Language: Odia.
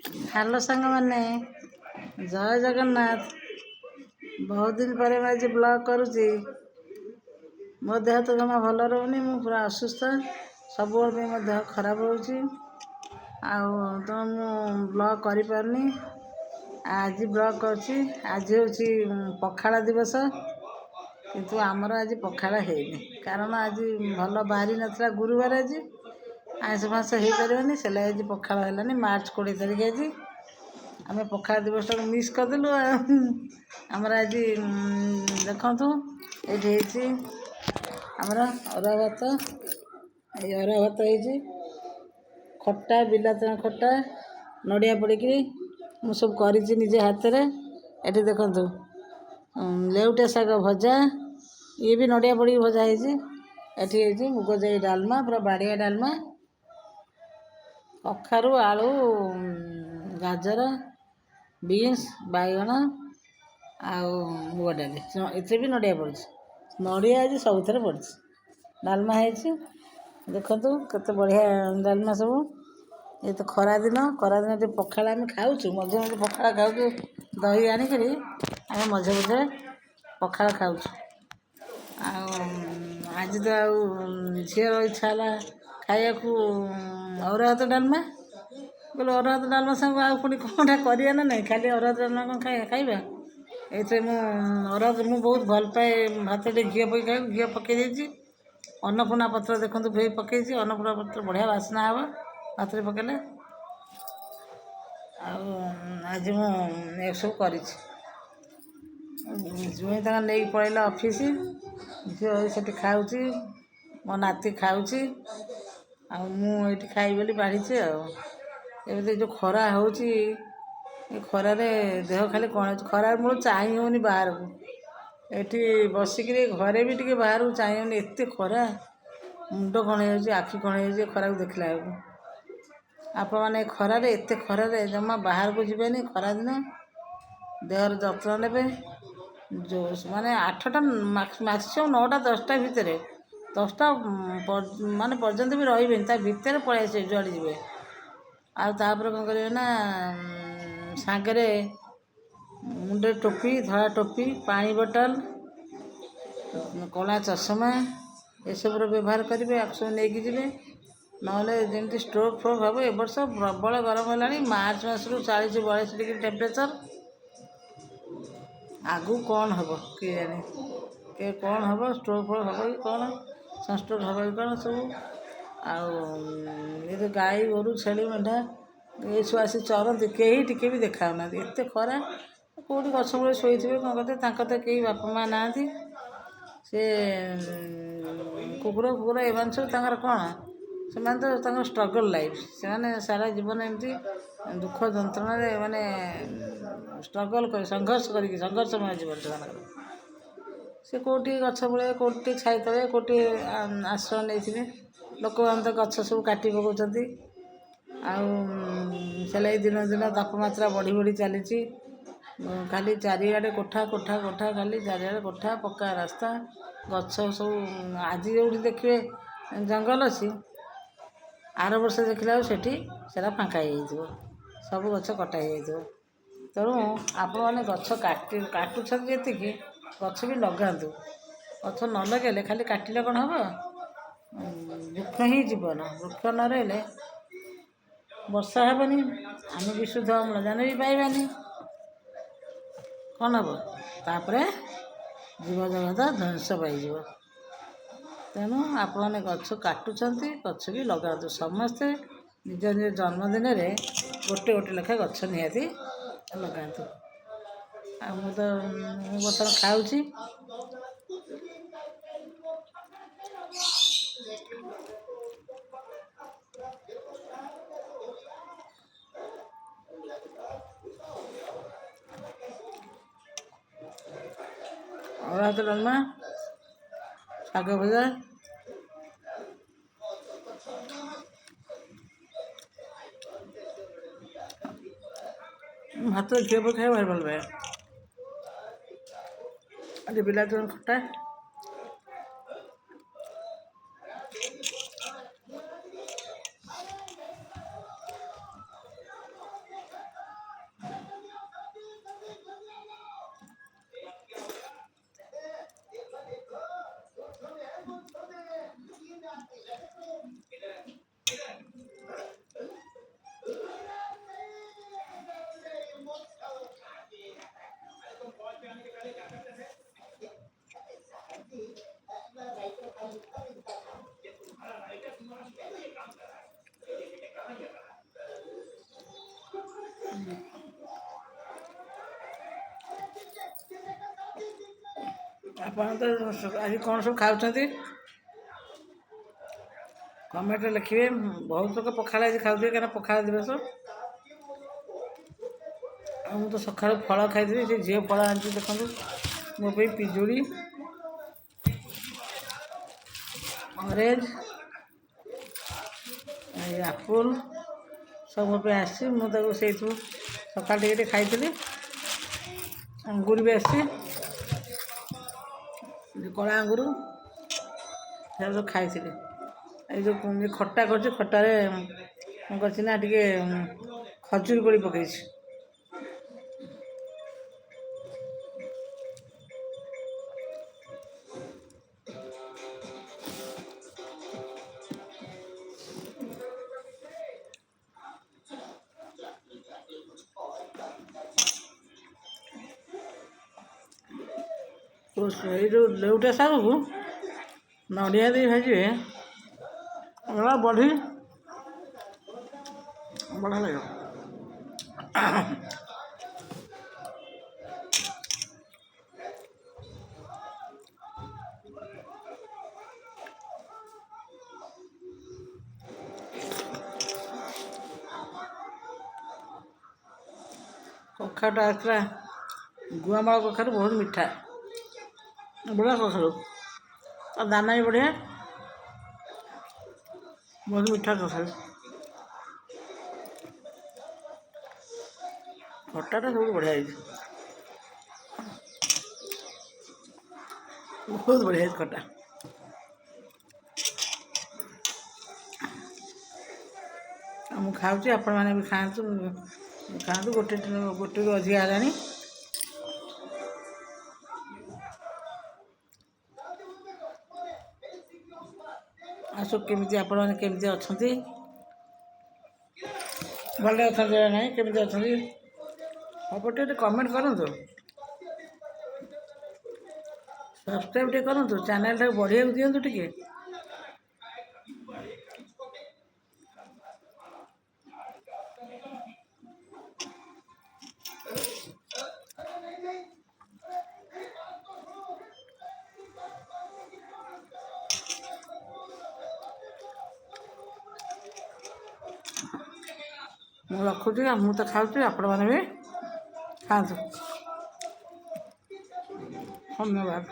ହ୍ୟାଲୋ ସାଙ୍ଗମାନେ, ଜୟ ଜଗନ୍ନାଥ। ବହୁତ ଦିନ ପରେ ମୁଁ ଆଜି ବ୍ଲଗ୍ କରୁଛି। ମୋ ଦେହ ତ ଜମା ଭଲ ରହୁନି, ମୁଁ ପୁରା ଅସୁସ୍ଥ। ସବୁବେଳେ ପାଇଁ ମୋ ଦେହ ଖରାପ ହେଉଛି, ଆଉ ତ ମୁଁ ବ୍ଲଗ୍ କରିପାରୁନି। ଆଜି ବ୍ଲଗ୍ କରୁଛି। ଆଜି ହେଉଛି ପଖାଳ ଦିବସ, କିନ୍ତୁ ଆମର ଆଜି ପଖାଳ ହେଇନି, କାରଣ ଆଜି ଭଲ ବାରି ନଥିଲା। ଗୁରୁବାର ଆଜି ଆଇଁଷ ଫାଇଁଷ ହେଇପାରିବନି, ସେ ଲାଗି ଆଜି ପଖାଳ ହେଲାନି। ମାର୍ଚ୍ଚ 20 ତାରିଖ ଆଜି। ଆମେ ପଖାଳ ଦିବସଟାକୁ ମିସ୍ କରିଦେଲୁ ଆଉ। ଆମର ଆଜି ଦେଖନ୍ତୁ, ଏଇଠି ହେଇଛି ଆମର ଅରୁଆ ଭାତ। ଏଇ ଅରୁଆ ଭାତ ହେଇଛି, ଖଟା, ବିଲାତି ଖଟା, ନଡ଼ିଆ ପଡ଼ିକିରି ମୁଁ ସବୁ କରିଛି ନିଜେ ହାତରେ। ଏଠି ଦେଖନ୍ତୁ, ଲେଉଟିଆ ଶାଗ ଭଜା, ଇଏ ବି ନଡ଼ିଆ ପଡ଼ିକି ଭଜା ହେଇଛି। ଏଠି ହେଇଛି ମୁଗ ଯାଇ ଡାଲମା, ପୁରା ବାଡ଼ିଆ ଡାଲମା। କଖାରୁ, ଆଳୁ, ଗାଜର, ବିନ୍ସ, ବାଇଗଣ ଆଉ ମୁଗ ଡାଲି, ଏଥିରେ ବି ନଡ଼ିଆ ପଡ଼ିଛି। ନଡ଼ିଆ ଆଜି ସବୁଥିରେ ପଡ଼ିଛି। ଡାଲମା ହେଇଛି, ଦେଖନ୍ତୁ କେତେ ବଢ଼ିଆ ଡାଲମା ସବୁ। ଏ ତ ଖରାଦିନ ଟିକେ ପଖାଳ ଆମେ ଖାଉଛୁ, ମଝିରେ ମଝିରେ ପଖାଳ ଖାଉଛୁ। ଦହି ଆଣିକିରି ଆମେ ମଝିରେ ମଝିରେ ପଖାଳ ଖାଉଛୁ। ଆଉ ଆଜି ତ ଆଉ ଝିଅର ଇଚ୍ଛା ହେଲା ଖାଇବାକୁ ଅରୁଆ ଭାତ ଡାଲମା। କହିଲେ ଅରୁଆ ଭାତ ଡାଲମା ସାଙ୍ଗକୁ ଆଉ ପୁଣି କ'ଣଟା କରିବା ନା ନାହିଁ, ଖାଲି ଅରୁଆ ଭାତ ଡାଲମା କ'ଣ ଖାଇବା। ଏଇଥିରେ ମୁଁ ବହୁତ ଭଲ ପାଏ ଭାତରେ ଘିଅ ପକେଇ ଖାଇବାକୁ। ଘିଅ ପକେଇ ଦେଇଛି। ଅନ୍ନପୂର୍ଣ୍ଣା ପତ୍ର ଦେଖନ୍ତୁ ପକେଇଛି। ଅନ୍ନପୂର୍ଣ୍ଣା ପତ୍ର ବଢ଼ିଆ ବାସ୍ନା ହେବ ଭାତରେ ପକେଇଲେ। ଆଉ ଆଜି ମୁଁ ଏସବୁ କରିଛି। ଜ୍ୱାଇଁ ତାଙ୍କର ନେଇକି ପଳେଇଲା ଅଫିସ୍। ଝିଅ ସେଠି ଖାଉଛି, ମୋ ନାତି ଖାଉଛି, ଆଉ ମୁଁ ଏଇଠି ଖାଇବି ବୋଲି ବାଢ଼ିଛି ଆଉ। ଏମିତି ଯେଉଁ ଖରା ହେଉଛି, ଏ ଖରାରେ ଦେହ ଖାଲି କ'ଣ ହେଉଛି। ଖରାରେ ମୂଳରୁ ଚାହିଁ ହେଉନି ବାହାରକୁ। ଏଠି ବସିକିରି ଘରେ ବି ଟିକେ ବାହାରକୁ ଚାହିଁ ହେଉନି, ଏତେ ଖରା। ମୁଣ୍ଡ କ'ଣ ହେଇଯାଉଛି, ଆଖି କ'ଣ ହେଇଯାଉଛି ଏ ଖରାକୁ ଦେଖିଲା ବେଳକୁ। ଆପଣମାନେ ଏ ଖରାରେ, ଏତେ ଖରାରେ ଜମା ବାହାରକୁ ଯିବେନି। ଖରାଦିନ ଦେହର ଯତ୍ନ ନେବେ। ମାନେ 8ଟା ମ୍ୟାକ୍ସିମମ୍ 9ଟା 10ଟା ଭିତରେ, 10ଟା ମାନେ ପର୍ଯ୍ୟନ୍ତ ବି ରହିବେନି, ତା ଭିତରେ ପଳେଇ ଆସିବେ ଯୁଆଡ଼େ ଯିବେ। ଆଉ ତାପରେ କ'ଣ କରିବେ ନା, ସାଙ୍ଗରେ ମୁଣ୍ଡରେ ଟୋପି, ଧଳା ଟୋପି, ପାଣି ବୋତଲ, କଳା ଚଷମା ଏସବୁର ବ୍ୟବହାର କରିବେ। ଆକୁ ସବୁ ନେଇକି ଯିବେ, ନହେଲେ ଯେମିତି ଷ୍ଟ୍ରୋକ୍ ଫ୍ରୋକ୍ ହେବ। ଏ ବର୍ଷ ପ୍ରବଳ ଗରମ ହେଲାଣି। ମାର୍ଚ୍ଚ ମାସରୁ 40-42 ଡିଗ୍ରୀ ଟେମ୍ପରେଚର୍। ଆଗକୁ କ'ଣ ହେବ କେଜାଣି, କ'ଣ ହେବ, ଷ୍ଟ୍ରୋକ୍ ଫ୍ରୋକ୍ ହେବ କି କ'ଣ, ସନ୍ଷ୍ଟ୍ରୋକ୍ ହେବ କି କ'ଣ ସବୁ। ଆଉ ଏ ଯେଉଁ ଗାଈ ଗୋରୁ, ଛେଳି ମେଣ୍ଢା ଏସବୁ ଆସି ଚରନ୍ତି, କେହି ଟିକେ ବି ଦେଖାହେଉନାହାନ୍ତି। ଏତେ ଖରା। କେଉଁଠି ଗଛ ମୂଳେ ଶୋଇଥିବେ, କ'ଣ କରିଥିବେ, ତାଙ୍କର ତ କେହି ବାପା ମା' ନାହାନ୍ତି। ସେ କୁକୁର ଏମାନେ ସବୁ ତାଙ୍କର କ'ଣ, ସେମାନେ ତ ତାଙ୍କର ଷ୍ଟ୍ରଗଲ୍ ଲାଇଫ୍। ସେମାନେ ସାରା ଜୀବନ ଏମିତି ଦୁଃଖ ଯନ୍ତ୍ରଣାରେ ମାନେ ଷ୍ଟ୍ରଗଲ୍ କରି, ସଂଘର୍ଷମୟ ଜୀବନ ସେମାନଙ୍କର। ସେ କେଉଁଠି ଗଛ ମୂଳେ, କେଉଁଠି ଛାଇ ତଳେ, କେଉଁଠି ଆଶ୍ରୟ ନେଇଥିବେ। ଲୋକମାନେ ତ ଗଛ ସବୁ କାଟି ପକାଉଛନ୍ତି। ଆଉ ସେ ଲାଗି ଦିନ ଦିନ ତାପମାତ୍ରା ବଢ଼ି ବଢ଼ି ଚାଲିଛି। ଖାଲି ଚାରିଆଡ଼େ କୋଠା କୋଠା କୋଠା, ଖାଲି ଚାରିଆଡ଼େ କୋଠା, ପକ୍କା ରାସ୍ତା, ଗଛ ସବୁ। ଆଜି ଯେଉଁଠି ଦେଖିବେ ଜଙ୍ଗଲ ଅଛି, ଆର ବର୍ଷ ଦେଖିଲା ବେଳକୁ ସେଠି ସେଟା ଫାଙ୍କା ହେଇଯାଇଥିବ, ସବୁ ଗଛ କଟା ହେଇଯାଇଥିବ। ତେଣୁ ଆପଣମାନେ ଗଛ କାଟୁଛନ୍ତି ଯେତିକି, ଗଛ ବି ଲଗାନ୍ତୁ। ଗଛ ନ ଲଗାଇଲେ, ଖାଲି କାଟିଲେ କ'ଣ ହେବ। ବୃକ୍ଷ ହିଁ ଜୀବନ। ବୃକ୍ଷ ନ ରହିଲେ ବର୍ଷା ହେବନି, ଆମେ ବିଶୁଦ୍ଧ ଅମ୍ଳଜାନ ବି ପାଇବାନି। କ'ଣ ହେବ, ତାପରେ ଜୀବଜଗତ ଧ୍ୱଂସ ପାଇଯିବ। ତେଣୁ ଆପଣମାନେ ଗଛ କାଟୁଛନ୍ତି, ଗଛ ବି ଲଗାନ୍ତୁ। ସମସ୍ତେ ନିଜ ନିଜ ଜନ୍ମଦିନରେ ଗୋଟେ ଲେଖାଏଁ ଗଛ ନିହାତି ଲଗାନ୍ତୁ। ଆଉ ମୁଁ ବର୍ତ୍ତମାନ ଖାଉଛି। ଅରୁଆ ଭାତ ଡାଲମା, ଶାଗ ଭଜା, ଭାତ ଘିଅ ପକେଇ ଖାଇବାକୁ ଭାରି ଭଲ ପାଏ। ଆଜି ବିଲାତି ଖଟା, ଆପଣ ତ ଆଜି କ'ଣ ସବୁ ଖାଉଛନ୍ତି କମେଣ୍ଟରେ ଲେଖିବେ। ବହୁତ ଲୋକ ପଖାଳ ଆଜି ଖାଉଥିବେ କାହିଁକିନା ପଖାଳ ଦିବସ। ଆଉ ମୁଁ ତ ସକାଳୁ ଫଳ ଖାଇଥିଲି। ସେ ଝିଅ ଫଳ ଆଣିଛି ଦେଖନ୍ତୁ ମୋ ପାଇଁ ପିଜୁଳି, ଅରେଞ୍ଜ, ଆପଲ୍ ସବୁ ମୋ ପାଇଁ ଆସିଛି। ମୁଁ ତାକୁ ସେଇଠୁ ସକାଳୁ ଟିକେ ଖାଇଥିଲି। ଅଙ୍ଗୁର ବି ଆସିଛି, କଳା ଅଙ୍ଗୁର ସେ ସବୁ ଖାଇଥିଲି। ଏଇ ଯେଉଁ ଖଟା କରିଛି, ଖଟାରେ କ'ଣ କରିଛି ନା ଟିକେ ଖଜୁରୀ କୋଳି ପକେଇଛି। ଏଇ ଯେଉଁ ଲେଉଟା ଶାଗକୁ ନଡ଼ିଆ ଦେଇ ଭାଜିବେ, ବଢ଼ି ବଢ଼ିଆ ଲାଗିବ। କଖାରୁଟା ଆସିଥିଲା ଗୁଆମାଳ କଖାରୁ, ବହୁତ ମିଠା, ବଢ଼ିଆ କଖାରୁ। ଆଉ ଦାନା ବି ବଢ଼ିଆ, ବହୁତ ମିଠା କଖାରୁ। ଖଟାଟା ସବୁଠୁ ବଢ଼ିଆ ହେଇଛି, ବହୁତ ବଢ଼ିଆ ହେଇଛି ଖଟା। ଆଉ ମୁଁ ଖାଉଛି, ଆପଣମାନେ ବି ଖାଆନ୍ତୁ। ଗୋଟେରୁ ଅଧିକା ହେଲାଣି। ଆଉ ସବୁ କେମିତି, ଆପଣମାନେ କେମିତି ଅଛନ୍ତି? ଭଲ ଅଛନ୍ତି ନା ନାହିଁ, କେମିତି ଅଛନ୍ତି? ସବୁ ଟିକେ କମେଣ୍ଟ କରନ୍ତୁ, ସବସ୍କ୍ରାଇବ୍ ଟିକେ କରନ୍ତୁ, ଚ୍ୟାନେଲଟାକୁ ବଢ଼ିବାକୁ ଦିଅନ୍ତୁ ଟିକେ। ମୁଁ ରଖୁଛି, ମୁଁ ତ ଖାଉଛି, ଆପଣମାନେ ବି ଖାଆନ୍ତୁ। ଧନ୍ୟବାଦ।